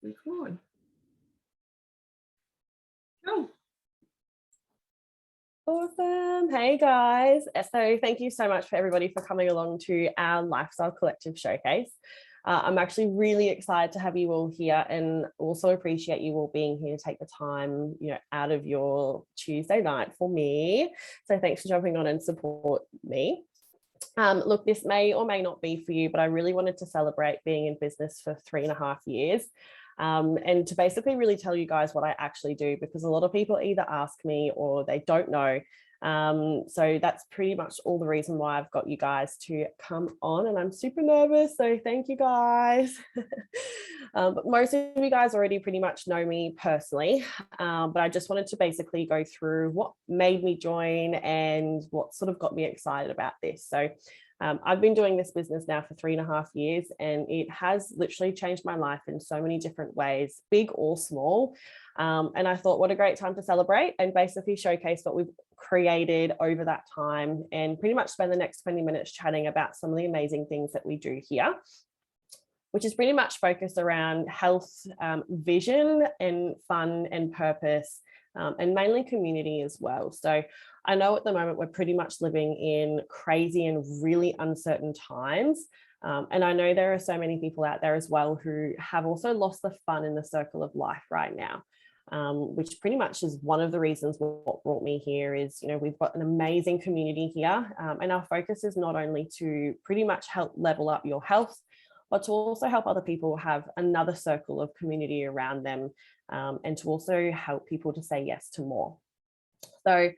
Record. Cool. Awesome. Hey guys. So thank you so much for everybody for coming along to our Lifestyle Collective Showcase. I'm actually really excited to have you all here and also appreciate you all being here to take the time, out of your Tuesday night for me. So thanks for jumping on and support me. Look, this may or may not be for you, but I really wanted to celebrate being in business for 3.5 years. And to basically really tell you guys what I actually do, because a lot of people either ask me or they don't know. So that's pretty much all the reason why I've got you guys to come on, and I'm super nervous. So thank you guys. But most of you guys already pretty much know me personally. But I just wanted to basically go through what made me join and what sort of got me excited about this. So I've been doing this business now for 3.5 years, and it has literally changed my life in so many different ways, big or small. And I thought, what a great time to celebrate and basically showcase what we've created over that time, and pretty much spend the next 20 minutes chatting about some of the amazing things that we do here, which is pretty much focused around health, vision and fun and purpose, and mainly community as well. So I know at the moment we're pretty much living in crazy and really uncertain times. And I know there are so many people out there as well who have also lost the fun in the circle of life right now, which pretty much is one of the reasons what brought me here is, we've got an amazing community here. And our focus is not only to pretty much help level up your health, but to also help other people have another circle of community around them, and to also help people to say yes to more. So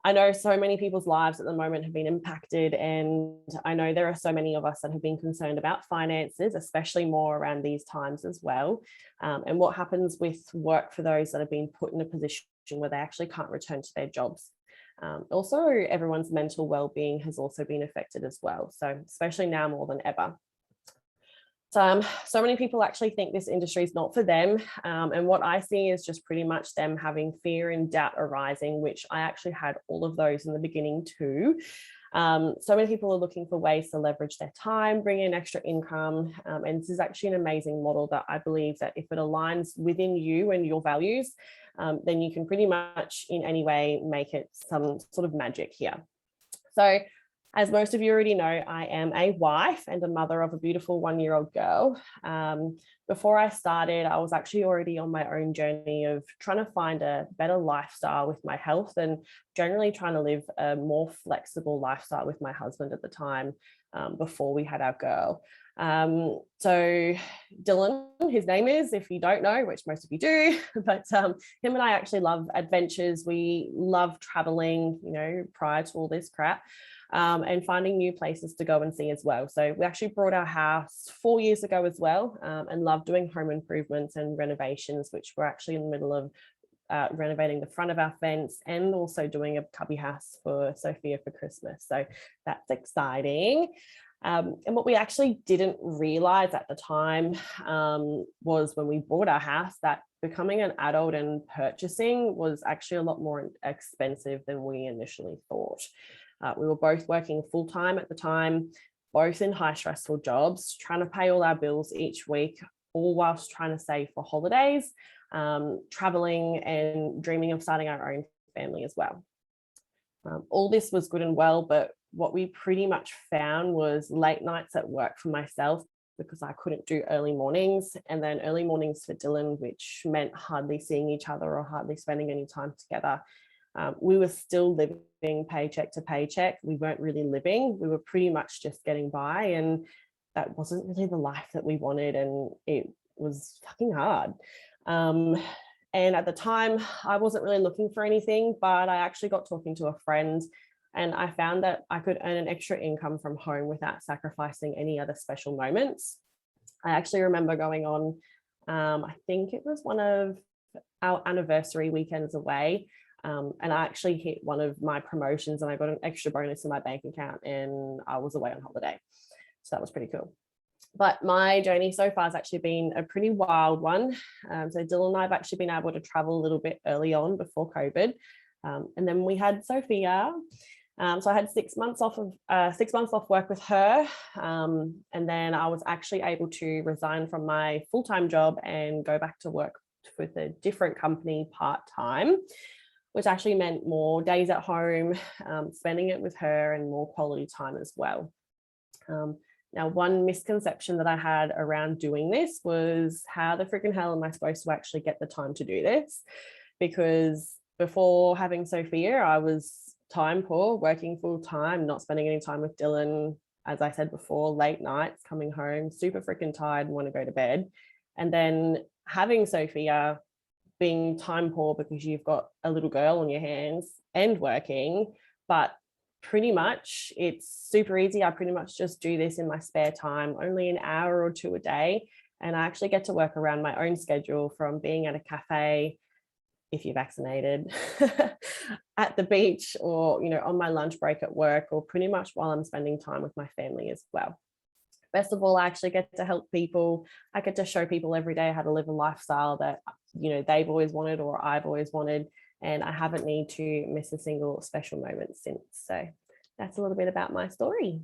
I know so many people's lives at the moment have been impacted, and I know there are so many of us that have been concerned about finances, especially more around these times as well, and what happens with work for those that have been put in a position where they actually can't return to their jobs. Also, everyone's mental well-being has also been affected as well, so especially now more than ever. So many people actually think this industry is not for them. And what I see is just pretty much them having fear and doubt arising, which I actually had all of those in the beginning too. So many people are looking for ways to leverage their time, bring in extra income. And this is actually an amazing model that I believe that if it aligns within you and your values, then you can pretty much in any way make it some sort of magic here. So as most of you already know, I am a wife and a mother of a beautiful 1-year-old girl. Before I started, I was actually already on my own journey of trying to find a better lifestyle with my health, and generally trying to live a more flexible lifestyle with my husband at the time, before we had our girl. So Dylan, his name is, if you don't know, which most of you do, but him and I actually love adventures. We love traveling, prior to all this crap. And finding new places to go and see as well. So we actually bought our house 4 years ago as well, and love doing home improvements and renovations, which we're actually in the middle of renovating the front of our fence, and also doing a cubby house for Sophia for Christmas. So that's exciting. And what we actually didn't realize at the time was when we bought our house that becoming an adult and purchasing was actually a lot more expensive than we initially thought. We were both working full-time at the time, both in high stressful jobs, trying to pay all our bills each week, all whilst trying to save for holidays, traveling and dreaming of starting our own family as well. All this was good and well, but what we pretty much found was late nights at work for myself, because I couldn't do early mornings, and then early mornings for Dylan, which meant hardly seeing each other or hardly spending any time together. We were still living paycheck to paycheck. We weren't really living. We were pretty much just getting by, and that wasn't really the life that we wanted, and it was fucking hard. And at the time, I wasn't really looking for anything, but I actually got talking to a friend, and I found that I could earn an extra income from home without sacrificing any other special moments. I actually remember going on, I think it was one of our anniversary weekends away, and I actually hit one of my promotions, and I got an extra bonus in my bank account, and I was away on holiday. So that was pretty cool. But my journey so far has actually been a pretty wild one. So Dylan and I have actually been able to travel a little bit early on before COVID. And then we had Sophia, So I had 6 months off work with her. And then I was actually able to resign from my full-time job and go back to work with a different company part-time, which actually meant more days at home, spending it with her, and more quality time as well. Now, one misconception that I had around doing this was, how the freaking hell am I supposed to actually get the time to do this? Because before having Sophia, I was time poor, working full time, not spending any time with Dylan. As I said before, late nights, coming home, super freaking tired and want to go to bed. And then having Sophia, being time poor because you've got a little girl on your hands and working, but pretty much it's super easy. I pretty much just do this in my spare time, only an hour or two a day. And I actually get to work around my own schedule, from being at a cafe, if you're vaccinated, at the beach, or, on my lunch break at work, or pretty much while I'm spending time with my family as well. Best of all, I actually get to help people. I get to show people every day how to live a lifestyle that, they've always wanted, or I've always wanted, and I haven't need to miss a single special moment since. So that's a little bit about my story.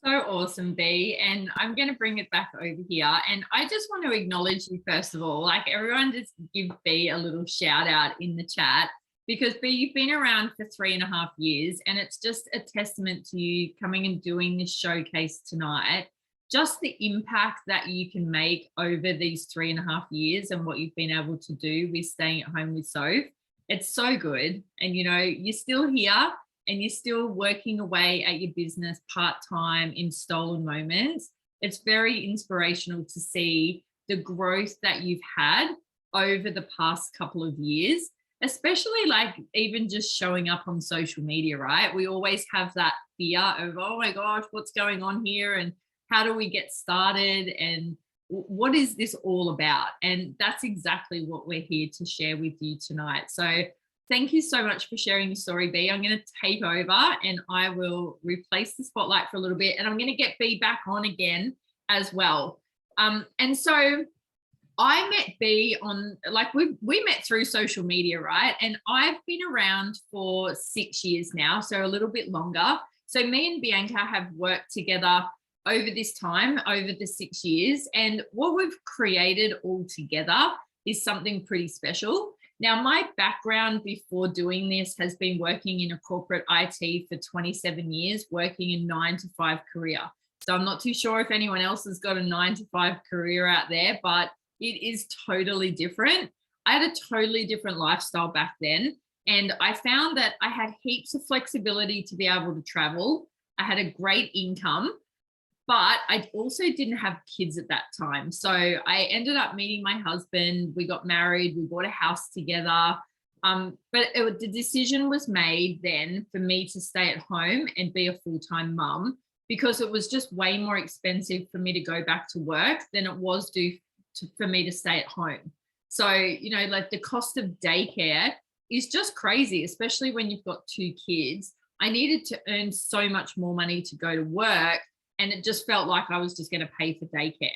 So awesome, B. And I'm going to bring it back over here. And I just want to acknowledge you, first of all. Like, everyone, just give B a little shout out in the chat, because B, you've been around for 3.5 years, and it's just a testament to you coming and doing this showcase tonight. Just the impact that you can make over these 3.5 years, and what you've been able to do with staying at home with Soph. It's so good. And, you're still here, and you're still working away at your business part-time in stolen moments. It's very inspirational to see the growth that you've had over the past couple of years, especially like even just showing up on social media, right? We always have that fear of, oh my gosh, what's going on here? And how do we get started? And what is this all about? And that's exactly what we're here to share with you tonight. So thank you so much for sharing your story, B. I'm going to take over, and I will replace the spotlight for a little bit, and I'm going to get B back on again as well. And so I met B on, like, we met through social media, right? And I've been around for 6 years now, so a little bit longer. So me and Bianca have worked together over this time, over the 6 years. And what we've created all together is something pretty special. Now, my background before doing this has been working in a corporate IT for 27 years, working a 9-to-5 career. So I'm not too sure if anyone else has got a 9-to-5 career out there, but it is totally different. I had a totally different lifestyle back then. And I found that I had heaps of flexibility to be able to travel. I had a great income, but I also didn't have kids at that time. So I ended up meeting my husband. We got married. We bought a house together. But the decision was made then for me to stay at home and be a full-time mum, because it was just way more expensive for me to go back to work than it was for me to stay at home. So, like, the cost of daycare is just crazy, especially when you've got 2 kids. I needed to earn so much more money to go to work, and it just felt like I was just going to pay for daycare.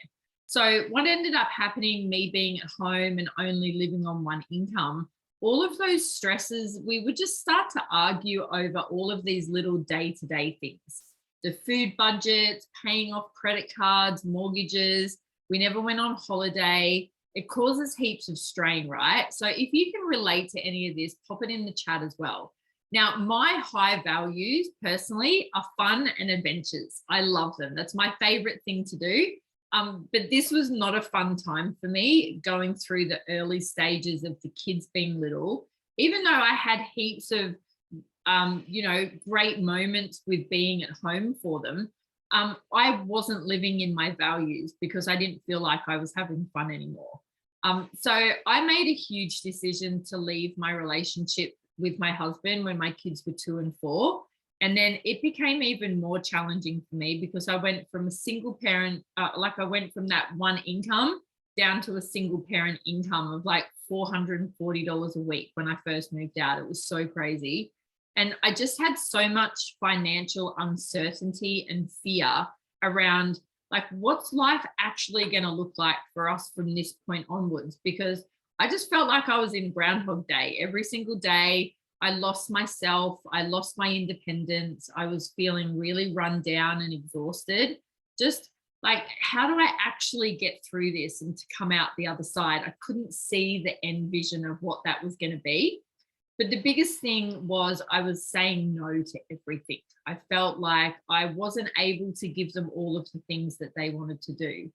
So what ended up happening, me being at home and only living on one income, all of those stresses, we would just start to argue over all of these little day-to-day things. The food budgets, paying off credit cards, mortgages. We never went on holiday. It causes heaps of strain, right? So if you can relate to any of this, pop it in the chat as well. Now, my high values personally are fun and adventures. I love them. That's my favorite thing to do. But this was not a fun time for me, going through the early stages of the kids being little. Even though I had heaps of, great moments with being at home for them, I wasn't living in my values because I didn't feel like I was having fun anymore. So I made a huge decision to leave my relationship with my husband when my kids were 2 and 4. And then it became even more challenging for me because I went from a single parent, I went from that one income down to a single parent income of like $440 a week when I first moved out. It was so crazy. And I just had so much financial uncertainty and fear around, like, what's life actually going to look like for us from this point onwards? Because I just felt like I was in Groundhog Day. Every single day I lost myself. I lost my independence. I was feeling really run down and exhausted. Just like, how do I actually get through this and to come out the other side? I couldn't see the end vision of what that was going to be. But the biggest thing was I was saying no to everything. I felt like I wasn't able to give them all of the things that they wanted to do.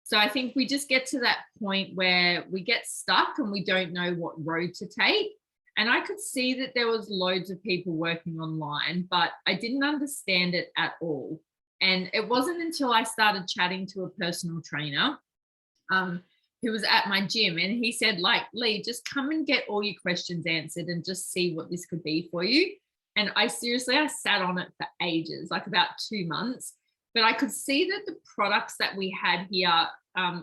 So I think we just get to that point where we get stuck and we don't know what road to take. And I could see that there was loads of people working online, but I didn't understand it at all. And it wasn't until I started chatting to a personal trainer who was at my gym, and he said, like, Lee, just come and get all your questions answered and just see what this could be for you. And I sat on it for ages, like about 2 months. But I could see that the products that we had here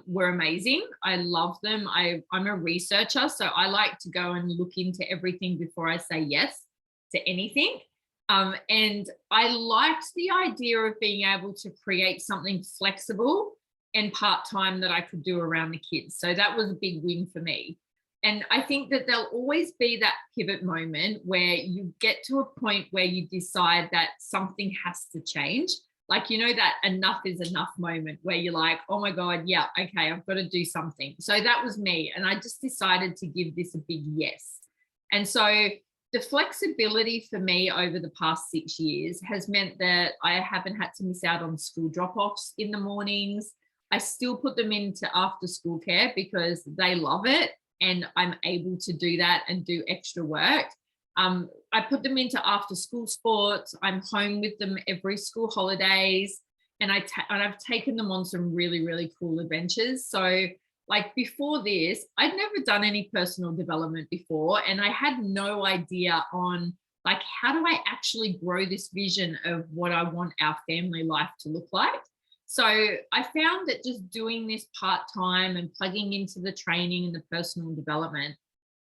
were amazing. I love them. I'm a researcher, so I like to go and look into everything before I say yes to anything. And I liked the idea of being able to create something flexible and part-time that I could do around the kids. So that was a big win for me. And I think that there'll always be that pivot moment where you get to a point where you decide that something has to change. Like, that enough is enough moment where you're like, oh my God, yeah, okay, I've got to do something. So that was me. And I just decided to give this a big yes. And so the flexibility for me over the past 6 years has meant that I haven't had to miss out on school drop-offs in the mornings. I still put them into after school care because they love it and I'm able to do that and do extra work. I put them into after school sports. I'm home with them every school holidays, and I've taken them on some really, really cool adventures. So like before this, I'd never done any personal development before, and I had no idea on like, how do I actually grow this vision of what I want our family life to look like? So I found that just doing this part-time and plugging into the training and the personal development,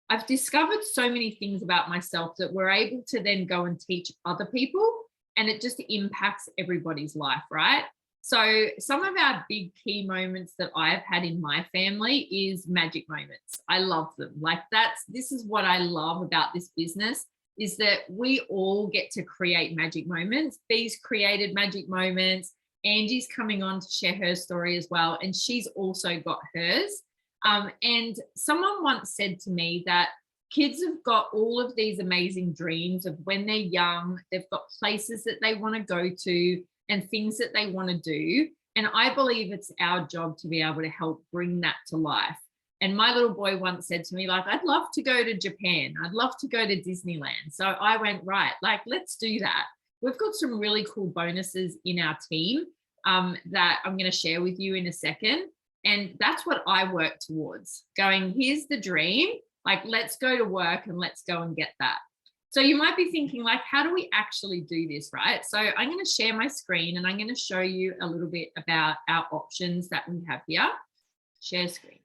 I've discovered so many things about myself that we're able to then go and teach other people, and it just impacts everybody's life, right? So some of our big key moments that I've had in my family is magic moments. I love them. Like this is what I love about this business, is that we all get to create magic moments. Bee's created magic moments. Angie's coming on to share her story as well, and she's also got hers. And someone once said to me that kids have got all of these amazing dreams of when they're young, they've got places that they want to go to and things that they want to do. And I believe it's our job to be able to help bring that to life. And my little boy once said to me, like, I'd love to go to Japan. I'd love to go to Disneyland. So I went, right, like, let's do that. We've got some really cool bonuses in our team that I'm going to share with you in a second. And that's what I work towards, going, here's the dream, like, let's go to work and let's go and get that. So you might be thinking, like, how do we actually do this, right? So I'm going to share my screen and I'm going to show you a little bit about our options that we have here. Share screen.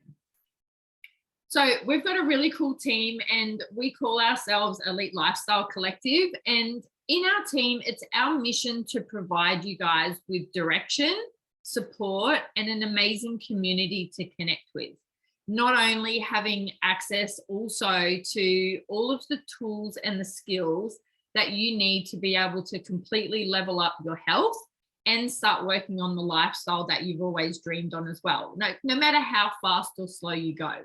So we've got a really cool team and we call ourselves Elite Lifestyle Collective. And in our team, it's our mission to provide you guys with direction, support, and an amazing community to connect with. Not only having access also to all of the tools and the skills that you need to be able to completely level up your health and start working on the lifestyle that you've always dreamed on as well, no matter how fast or slow you go.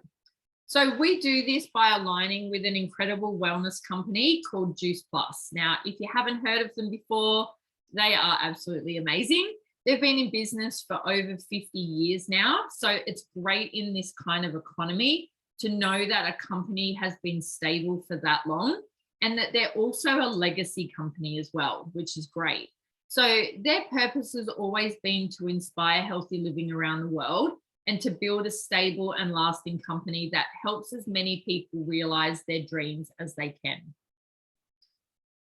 So we do this by aligning with an incredible wellness company called Juice Plus. Now, if you haven't heard of them before, they are absolutely amazing. They've been in business for over 50 years now. So it's great in this kind of economy to know that a company has been stable for that long, and that they're also a legacy company as well, which is great. So their purpose has always been to inspire healthy living around the world and to build a stable and lasting company that helps as many people realize their dreams as they can.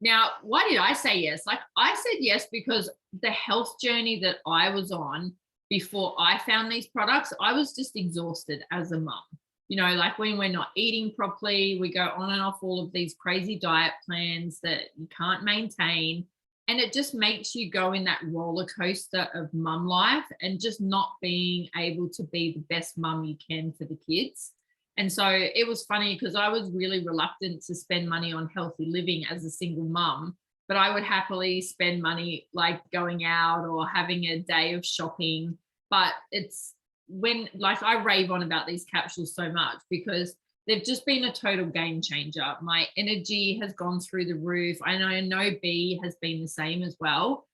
Now, why did I say yes? Like, I said yes because the health journey that I was on before I found these products, I was just exhausted as a mum. You know, like when we're not eating properly, we go on and off all of these crazy diet plans that you can't maintain. And it just makes you go in that roller coaster of mum life and just not being able to be the best mum you can for the kids. And so it was funny because I was really reluctant to spend money on healthy living as a single mum, but I would happily spend money like going out or having a day of shopping. But it's when, like, I rave on about these capsules so much because they've just been a total game changer. My energy has gone through the roof. And I know B has been the same as well.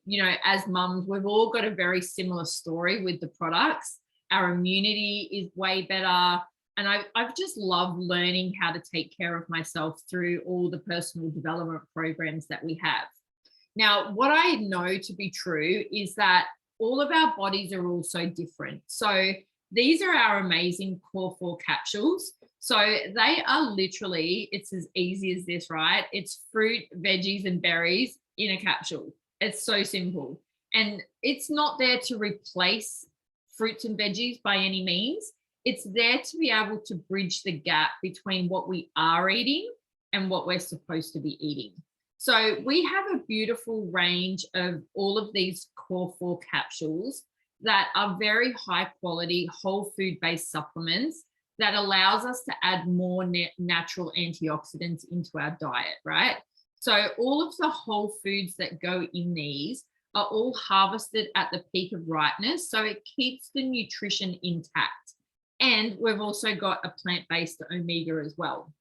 You know, as mums, we've all got a very similar story with the products. Our immunity is way better. And I've just loved learning how to take care of myself through all the personal development programs that we have. Now, what I know to be true is that all of our bodies are also different. So these are our amazing Core 4 capsules. So they are literally, it's as easy as this, right? It's fruit, veggies, and berries in a capsule. It's so simple. And it's not there to replace fruits and veggies by any means. It's there to be able to bridge the gap between what we are eating and what we're supposed to be eating. So we have a beautiful range of all of these Core 4 capsules that are very high quality, whole food based supplements that allows us to add more natural antioxidants into our diet, right? So all of the whole foods that go in these are all harvested at the peak of ripeness. So it keeps the nutrition intact. And we've also got a plant-based omega as well.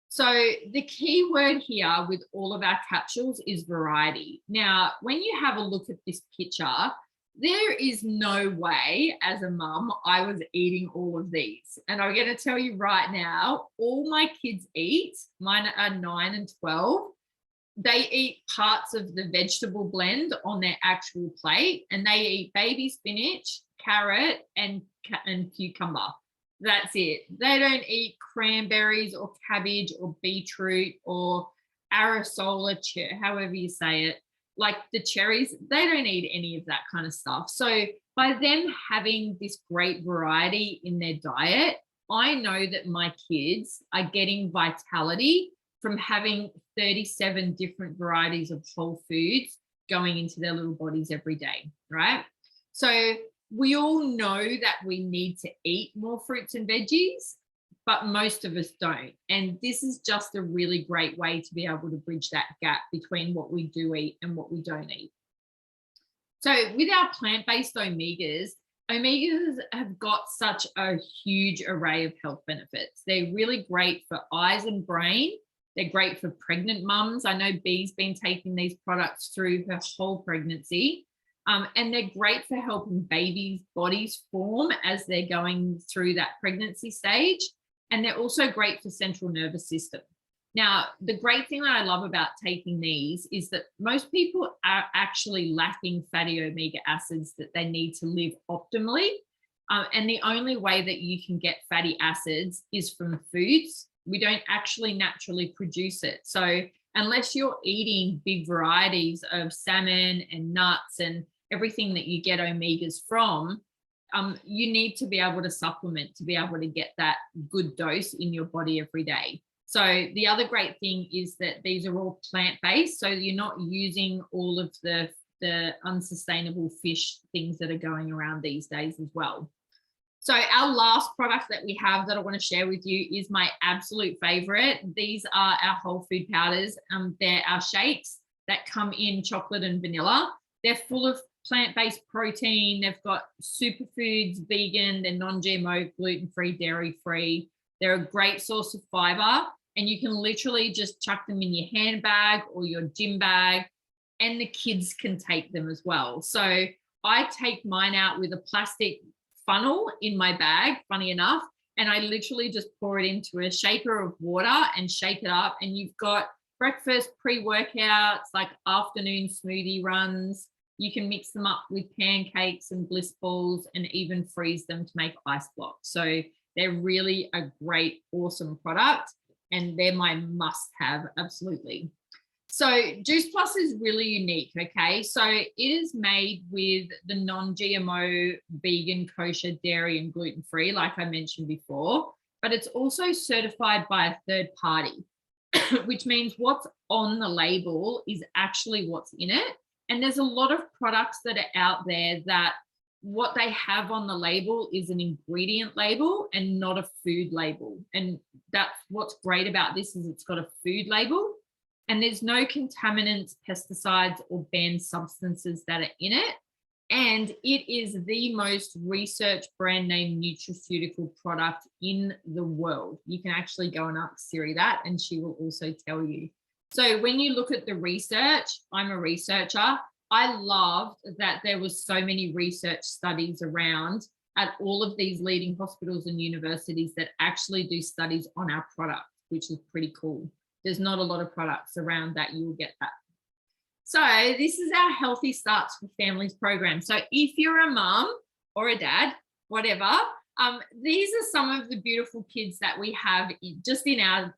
So the key word here with all of our capsules is variety. Now, when you have a look at this picture, there is no way as a mum I was eating all of these. And I'm going to tell you right now, all my kids eat, mine are 9 and 12. They eat parts of the vegetable blend on their actual plate, and they eat baby spinach, carrot, and cucumber. That's it. They don't eat cranberries or cabbage or beetroot or arasola, however you say it, like the cherries. They don't eat any of that kind of stuff. So by them having this great variety in their diet, I know that my kids are getting vitality from having 37 different varieties of whole foods going into their little bodies every day, right? So we all know that we need to eat more fruits and veggies, but most of us don't. And this is just a really great way to be able to bridge that gap between what we do eat and what we don't eat. So with our plant-based omegas have got such a huge array of health benefits. They're really great for eyes and brain. They're great for pregnant mums. I know Bee's been taking these products through her whole pregnancy. And they're great for helping babies' bodies form as they're going through that pregnancy stage. And they're also great for central nervous system. Now, the great thing that I love about taking these is that most people are actually lacking fatty omega acids that they need to live optimally. And the only way that you can get fatty acids is from foods. We don't actually naturally produce it. So unless you're eating big varieties of salmon and nuts and everything that you get omegas from, you need to be able to supplement to be able to get that good dose in your body every day. So the other great thing is that these are all plant-based, so you're not using all of the unsustainable fish things that are going around these days as well. So our last product that we have that I want to share with you is my absolute favorite. These are our whole food powders. They're our shakes that come in chocolate and vanilla. They're full of plant-based protein. They've got superfoods, vegan, they're non-GMO, gluten-free, dairy-free. They're a great source of fiber, and you can literally just chuck them in your handbag or your gym bag, and the kids can take them as well. So I take mine out with a plastic funnel in my bag, funny enough, and I literally just pour it into a shaker of water and shake it up, and you've got breakfast pre-workouts, like afternoon smoothie runs. You can mix them up with pancakes and bliss balls and even freeze them to make ice blocks. So they're really a great, awesome product, and they're my must-have, absolutely. So Juice Plus is really unique, okay? So it is made with the non-GMO, vegan, kosher, dairy, and gluten-free, like I mentioned before, but it's also certified by a third party, which means what's on the label is actually what's in it. And there's a lot of products that are out there that what they have on the label is an ingredient label and not a food label. And that's what's great about this, is it's got a food label and there's no contaminants, pesticides, or banned substances that are in it. And it is the most researched brand name nutraceutical product in the world. You can actually go and ask Siri that, and she will also tell you. So when you look at the research, I'm a researcher. I loved that there was so many research studies around at all of these leading hospitals and universities that actually do studies on our product, which is pretty cool. There's not a lot of products around that you will get that. So this is our Healthy Starts for Families program. So if you're a mom or a dad, whatever, these are some of the beautiful kids that we have just in our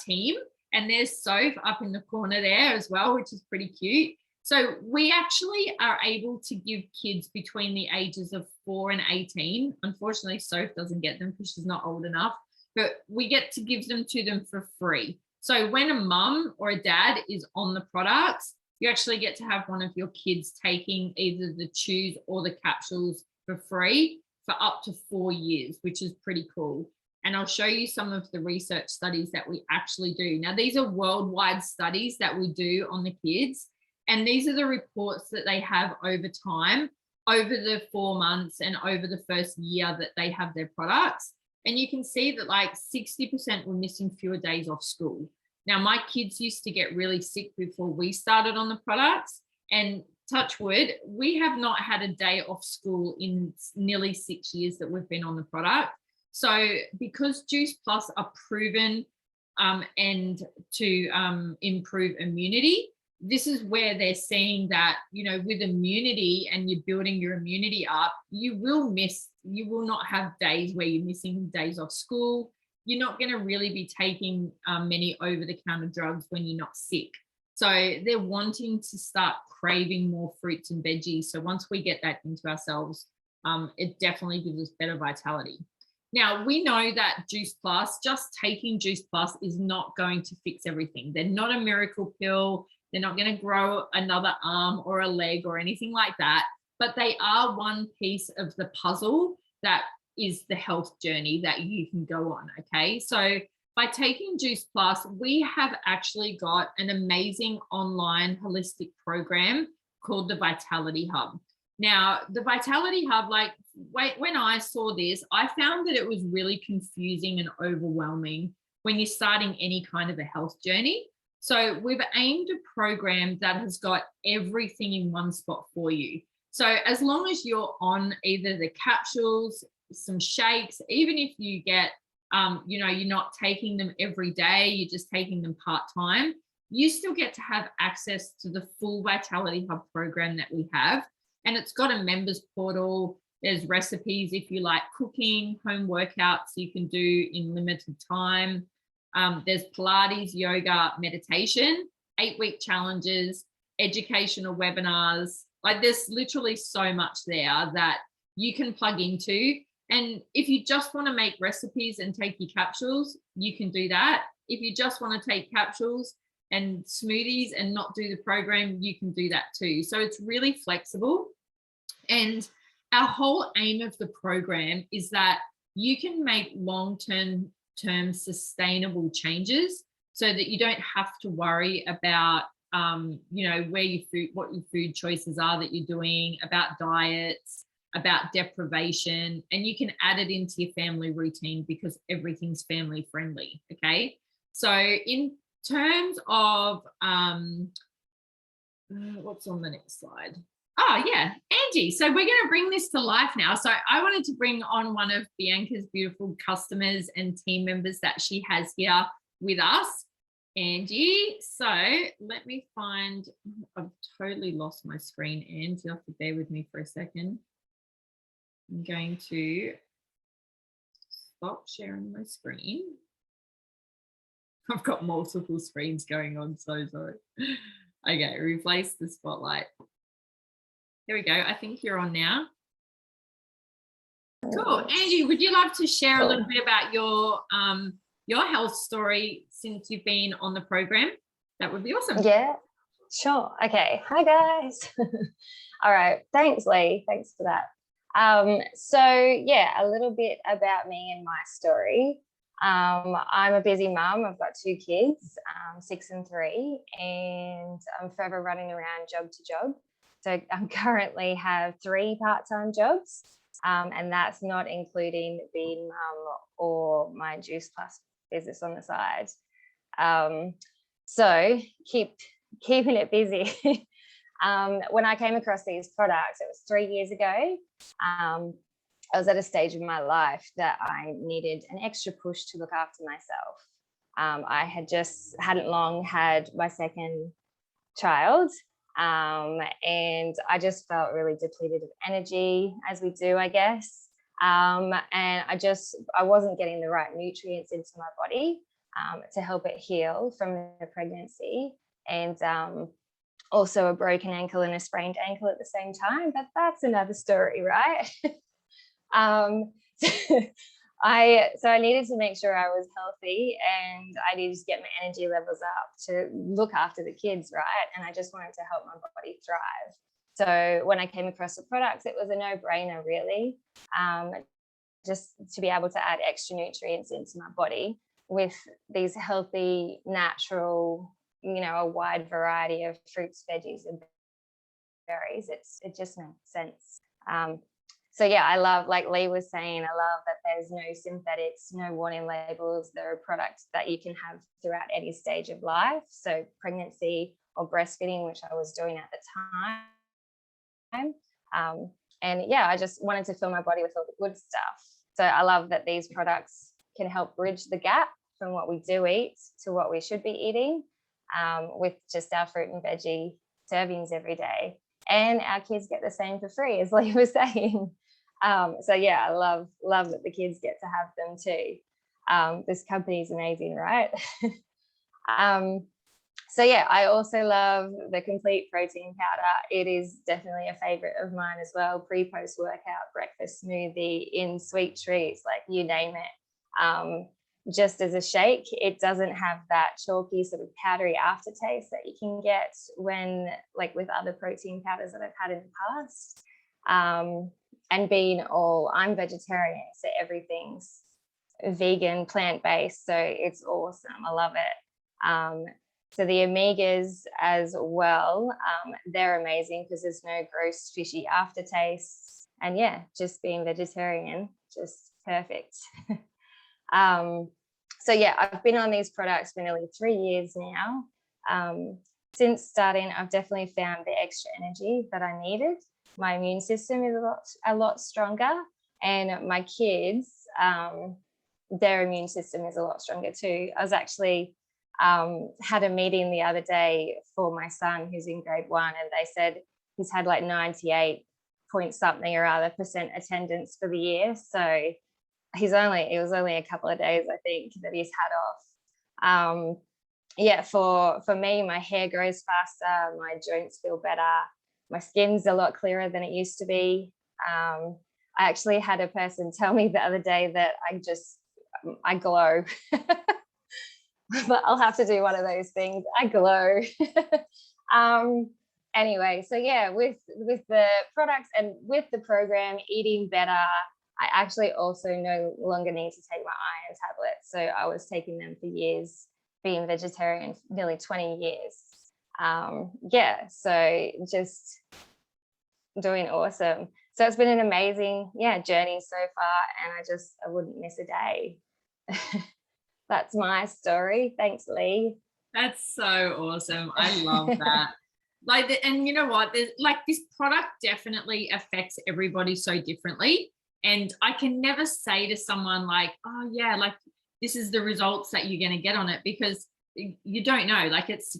team. And there's Soph up in the corner there as well, which is pretty cute. So we actually are able to give kids between the ages of 4 and 18. Unfortunately, Soph doesn't get them because she's not old enough, but we get to give them to them for free. So when a mum or a dad is on the products, you actually get to have one of your kids taking either the chews or the capsules for free for up to 4 years, which is pretty cool. And I'll show you some of the research studies that we actually do. Now, these are worldwide studies that we do on the kids. And these are the reports that they have over time, over the 4 months and over the first year that they have their products. And you can see that like 60% were missing fewer days off school. Now, my kids used to get really sick before we started on the products, and touch wood, we have not had a day off school in nearly 6 years that we've been on the product. So because Juice Plus are proven and to improve immunity, this is where they're seeing that, you know, with immunity and you're building your immunity up, you will not have days where you're missing days off school. You're not going to really be taking many over-the-counter drugs when you're not sick. So they're wanting to start craving more fruits and veggies. So once we get that into ourselves, it definitely gives us better vitality. Now, we know that Juice Plus, just taking Juice Plus is not going to fix everything. They're not a miracle pill. They're not going to grow another arm or a leg or anything like that. But they are one piece of the puzzle that is the health journey that you can go on. Okay. So by taking Juice Plus, we have actually got an amazing online holistic program called the Vitality Hub. Now, the Vitality Hub, like when I saw this, I found that it was really confusing and overwhelming when you're starting any kind of a health journey. So we've aimed a program that has got everything in one spot for you. So as long as you're on either the capsules, some shakes, even if you get, you're not taking them every day, you're just taking them part-time, you still get to have access to the full Vitality Hub program that we have. And it's got a members portal. There's recipes if you like cooking, home workouts you can do in limited time. There's Pilates, yoga, meditation, 8-week challenges, educational webinars. Like there's literally so much there that you can plug into. And if you just want to make recipes and take your capsules, you can do that. If you just want to take capsules and smoothies and not do the program, you can do that too. So it's really flexible. And our whole aim of the program is that you can make long-term sustainable changes so that you don't have to worry about where your food, what your food choices are that you're doing, about diets, about deprivation, and you can add it into your family routine because everything's family friendly. Okay. So in terms of what's on the next slide? Oh yeah, Angie. So we're going to bring this to life now. So I wanted to bring on one of Bianca's beautiful customers and team members that she has here with us, Angie. So let me find, I've totally lost my screen, Angie. You'll have to bear with me for a second. I'm going to stop sharing my screen. I've got multiple screens going on, so sorry. Okay, replace the spotlight. There we go. I think you're on now. Cool. Angie, would you love to share a little bit about your health story since you've been on the program? That would be awesome. Yeah, sure. Okay. Hi, guys. All right. Thanks, Lee. Thanks for that. So yeah, a little bit about me and my story. I'm a busy mum. I've got 2 kids, 6 and 3, and I'm forever running around job to job. So I currently have 3 part-time jobs, and that's not including being mum or my Juice Plus business on the side. So keeping it busy. When I came across these products, it was 3 years ago. I was at a stage of my life that I needed an extra push to look after myself. I hadn't long had my second child, and I just felt really depleted of energy, as we do, I guess. And I wasn't getting the right nutrients into my body to help it heal from the pregnancy, and also a broken ankle and a sprained ankle at the same time, but that's another story, right? So I needed to make sure I was healthy, and I needed to get my energy levels up to look after the kids, right? And I just wanted to help my body thrive. So when I came across the products, it was a no-brainer, really, just to be able to add extra nutrients into my body with these healthy, natural, a wide variety of fruits, veggies, and berries. It just makes sense. So yeah, I love, like Lee was saying, I love that there's no synthetics, no warning labels. There are products that you can have throughout any stage of life. So pregnancy or breastfeeding, which I was doing at the time. And yeah, I just wanted to fill my body with all the good stuff. So I love that these products can help bridge the gap from what we do eat to what we should be eating, with just our fruit and veggie servings every day. And our kids get the same for free, as Lee was saying. So yeah, I love that the kids get to have them too. This company is amazing, right? So yeah, I also love the complete protein powder. It is definitely a favorite of mine as well. Pre-post workout, breakfast smoothie, in sweet treats, like you name it. Just as a shake, it doesn't have that chalky sort of powdery aftertaste that you can get when, like, with other protein powders that I've had in the past. And I'm vegetarian, so everything's vegan, plant-based, so it's awesome. I love it. So the omegas as well, they're amazing because there's no gross fishy aftertaste. And yeah, just being vegetarian, just perfect. So yeah, I've been on these products for nearly 3 years now. Since starting, I've definitely found the extra energy that I needed. My immune system is a lot stronger, and my kids, their immune system is a lot stronger too. I was actually had a meeting the other day for my son who's in grade 1, and they said he's had like 98 point something or other % attendance for the year. So it was only a couple of days, I think, that he's had off. Yeah, for me, my hair grows faster, my joints feel better, my skin's a lot clearer than it used to be. I actually had a person tell me the other day that I glow. But I'll have to do one of those things. I glow. Anyway, so yeah, with the products and with the program, eating better, I actually also no longer need to take my iron tablets. So I was taking them for years, being vegetarian for nearly 20 years. Yeah, so just doing awesome. So it's been an amazing, journey so far, and I wouldn't miss a day. That's my story. Thanks, Lee. That's so awesome. I love that. And you know what? There's this product definitely affects everybody so differently. And I can never say to someone like, oh yeah, like this is the results that you're going to get on it, because you don't know. Like it's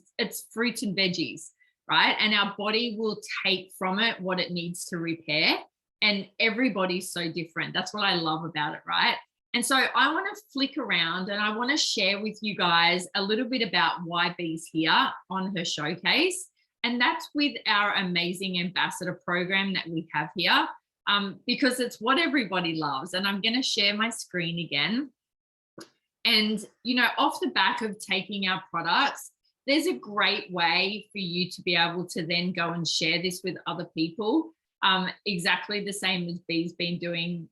fruits and veggies, right? And our body will take from it what it needs to repair. And everybody's so different. That's what I love about it, right? And so I want to flick around and I want to share with you guys a little bit about why Bee's here on her showcase. And that's with our amazing ambassador program that we have here, because it's what everybody loves. And I'm going to share my screen again. And, off the back of taking our products, there's a great way for you to be able to then go and share this with other people. exactly the same as Bee's been doing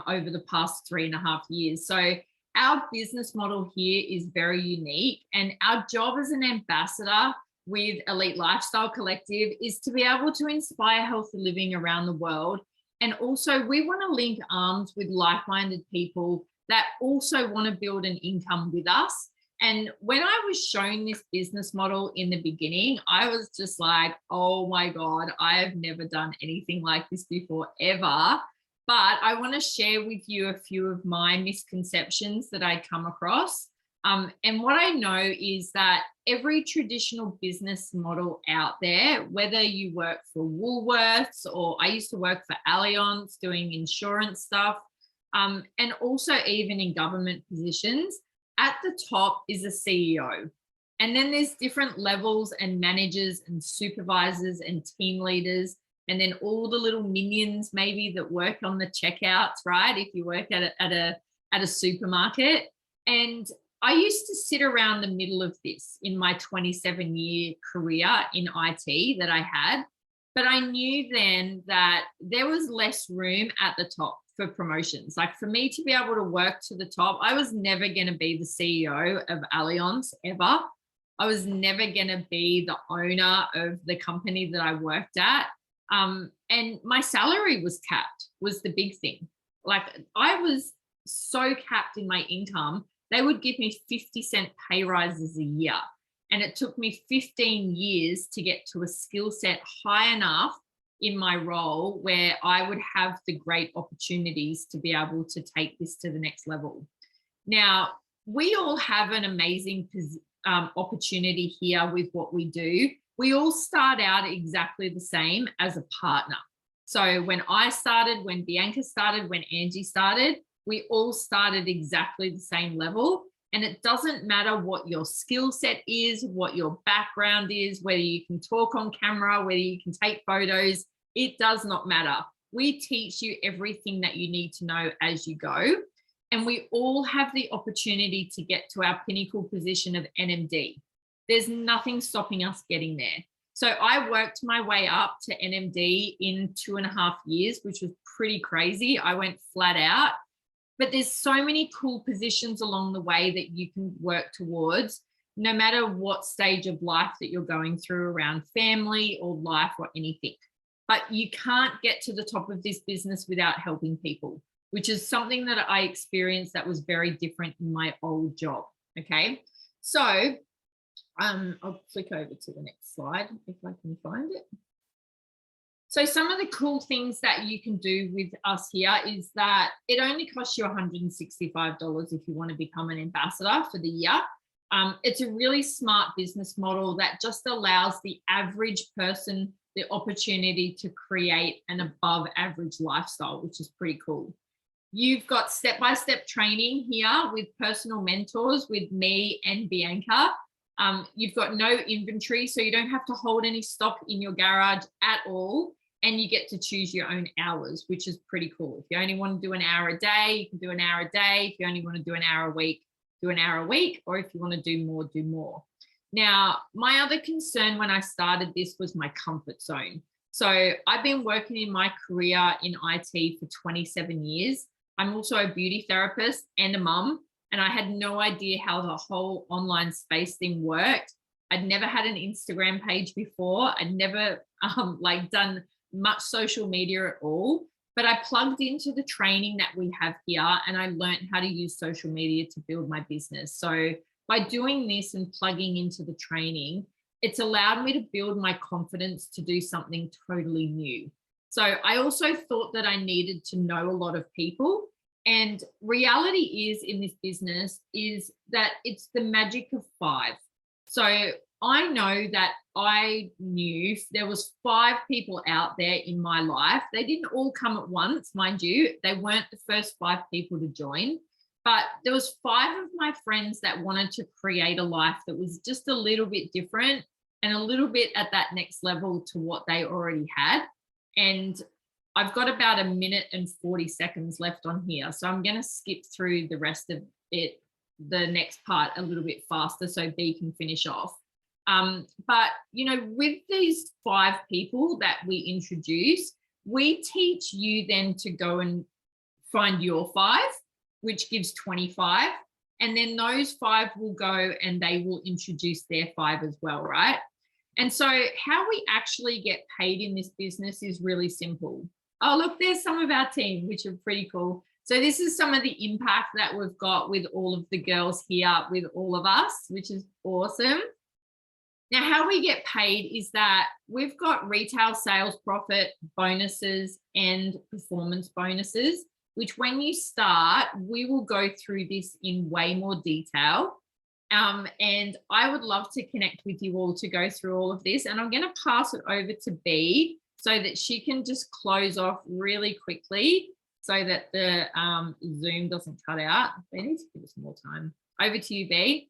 over the past 3.5 years. So our business model here is very unique, and our job as an ambassador with Elite Lifestyle Collective is to be able to inspire healthy living around the world. And also we want to link arms with like-minded people that also want to build an income with us. And when I was shown this business model in the beginning, I was just like, oh my God, I have never done anything like this before ever. But I want to share with you a few of my misconceptions that I come across. And what I know is that every traditional business model out there, whether you work for Woolworths, or I used to work for Allianz doing insurance stuff, and also even in government positions, at the top is a CEO. And then there's different levels and managers and supervisors and team leaders, and then all the little minions maybe that work on the checkouts, right? If you work at a supermarket. And I used to sit around the middle of this in my 27-year career in IT that I had, but I knew then that there was less room at the top for promotions. Like for me to be able to work to the top, I was never going to be the CEO of Allianz ever. I was never going to be the owner of the company that I worked at. And my salary was capped, was the big thing. Like I was so capped in my income, they would give me 50-cent pay rises a year. And it took me 15 years to get to a skill set high enough in my role where I would have the great opportunities to be able to take this to the next level. Now, we all have an amazing opportunity here with what we do. We all start out exactly the same as a partner. So when I started, when Bianca started, when Angie started, we all started exactly the same level. And it doesn't matter what your skill set is, what your background is, whether you can talk on camera, whether you can take photos, it does not matter. We teach you everything that you need to know as you go. And we all have the opportunity to get to our pinnacle position of NMD. There's nothing stopping us getting there. So I worked my way up to NMD in 2.5 years, which was pretty crazy. I went flat out. But there's so many cool positions along the way that you can work towards, no matter what stage of life that you're going through around family or life or anything. But you can't get to the top of this business without helping people, which is something that I experienced that was very different in my old job. Okay. So I'll flick over to the next slide if I can find it. So some of the cool things that you can do with us here is that it only costs you $165 if you want to become an ambassador for the year. It's a really smart business model that just allows the average person the opportunity to create an above average lifestyle, which is pretty cool. You've got step-by-step training here with personal mentors with me and Bianca. You've got no inventory, so you don't have to hold any stock in your garage at all. And you get to choose your own hours, which is pretty cool. If you only want to do an hour a day, you can do an hour a day. If you only want to do an hour a week, do an hour a week. Or if you want to do more, do more. Now, my other concern when I started this was my comfort zone. So I've been working in my career in IT for 27 years. I'm also a beauty therapist and a mum, and I had no idea how the whole online space thing worked. I'd never had an Instagram page before. I'd never done much social media at all, but I plugged into the training that we have here and I learned how to use social media to build my business. So by doing this and plugging into the training, it's allowed me to build my confidence to do something totally new. So I also thought that I needed to know a lot of people, and reality is in this business is that it's the magic of 5. So I know that I knew there was 5 people out there in my life. They didn't all come at once, mind you. They weren't the first 5 people to join, but there was 5 of my friends that wanted to create a life that was just a little bit different and a little bit at that next level to what they already had. And I've got about 1 minute and 40 seconds left on here. So I'm going to skip through the rest of it, the next part a little bit faster so B can finish off. But, you know, with these 5 people that we introduce, we teach you then to go and find your 5, which gives 25. And then those 5 will go and they will introduce their 5 as well, right? And so how we actually get paid in this business is really simple. Oh, look, there's some of our team, which are pretty cool. So this is some of the impact that we've got with all of the girls here, with all of us, which is awesome. Now, how we get paid is that we've got retail sales profit bonuses and performance bonuses, which when you start, we will go through this in way more detail. And I would love to connect with you all to go through all of this. And I'm going to pass it over to B so that she can just close off really quickly so that the Zoom doesn't cut out. They need to give us more time. Over to you, B.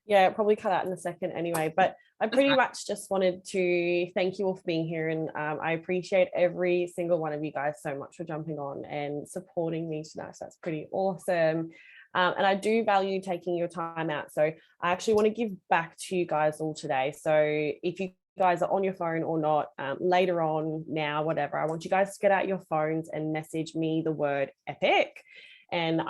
Yeah, it probably cut out in a second anyway, but I pretty much just wanted to thank you all for being here, and I appreciate every single one of you guys so much for jumping on and supporting me tonight. So that's pretty awesome. And I do value taking your time out. So I actually want to give back to you guys all today. So if you guys are on your phone or not, later on, now, whatever, I want you guys to get out your phones and message me the word epic. And